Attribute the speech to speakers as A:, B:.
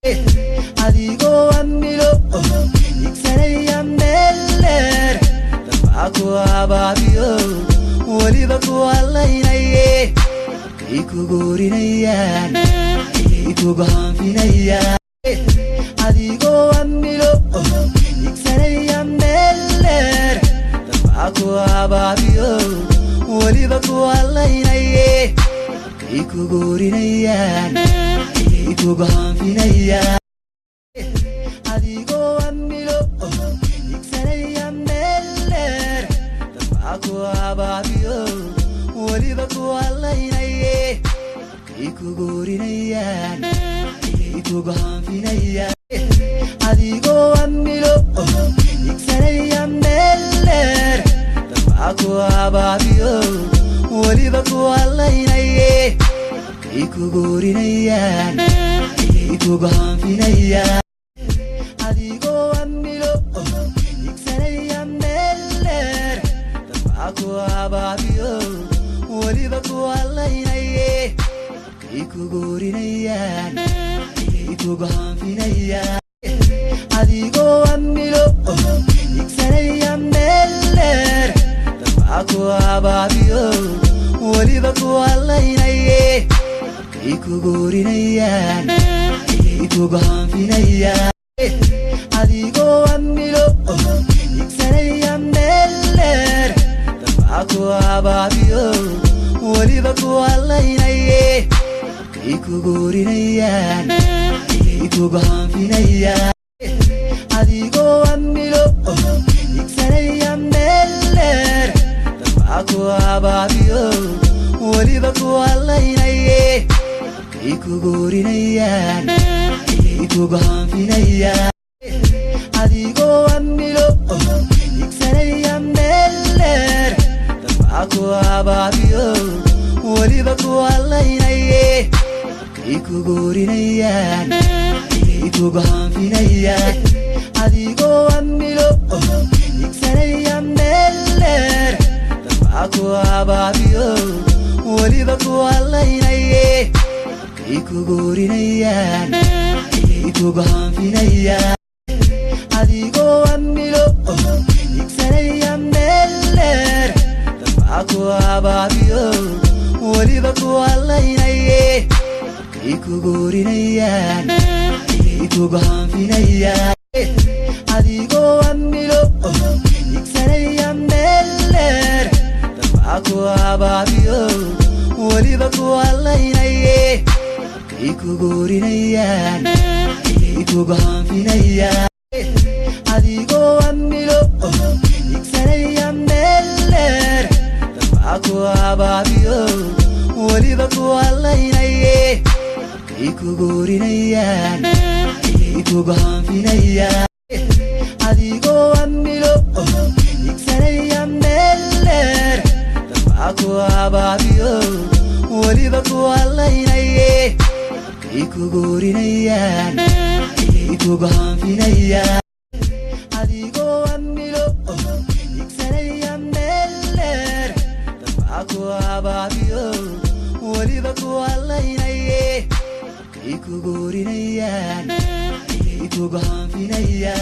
A: adigoo amilo igsanaya meeler dabca ku abaabiyo weliba ku hadlaynaye kay kugu orinayaan kay kugu hanfinayaan adigoo amilo igsanaya meeler dabca ku abaabiyo weliba ku hadlaynaye kay kugu orinayaan kay kugu hanfinayaan adigoo amilo igsanaya meeler dabca ku abaabiyo weliba ku hadlaynaye kay kugu orinayaan kay kugu hanfinayaan adigoo amilo igsanaya meeler dabca ku abaabiyo weliba ku hadlaynaye kay kugu orinayaan kay kugu hanfinayaan adigoo amilo igsanaya meeler dabca ku abaabiyo weliba ku hadlaynaye kay kugu orinayaan kay kugu hanfinayaan adigoo amilo igsanaya meeler dabca ku abaabiyo weliba ku hadlaynaye kay kugu orinayaan kay kugu hanfinayaan adigoo amilo igsanaya meeler dabca ku abaabiyo weliba ku hadlaynaye kay kugu orinayaan kay kugu hanfinayaan adigoo amilo igsanaya meeler dabca ku abaabiyo weliba ku hadlaynaye kay kugu orinayaan kay kugu hanfinayaan adigoo amilo igsanaya meeler dabca ku abaabiyo weliba ku hadlaynaye kay kugu orinayaan kay kugu hanfinayaan adigoo amilo igsanaya meeler dabca ku abaabiyo weliba ku hadlaynaye kay kugu orinayaan kay kugu hanfinayaan adigoo amilo igsanaya meeler dabca ku abaabiyo weliba ku hadlaynaye kay kugu orinayaan kay kugu hanfinayaan adigoo amilo igsanaya meeler dabca ku abaabiyo weliba ku hadlaynaye kay kugu orinayaan kay kugu hanfinayaan adigoo amilo igsanaya meeler dabca ku abaabiyo weliba ku hadlaynaye kay kugu orinayaan kay kugu hanfinayaan adigoo amilo igsanaya meeler dabca ku abaabiyo weliba ku hadlaynaye kay kugu orinayaan kay kugu hanfinayaan adigoo amilo igsanaya meeler dabca ku abaabiyo weliba ku hadlaynaye kay kugu orinayaan kay kugu hanfinayaan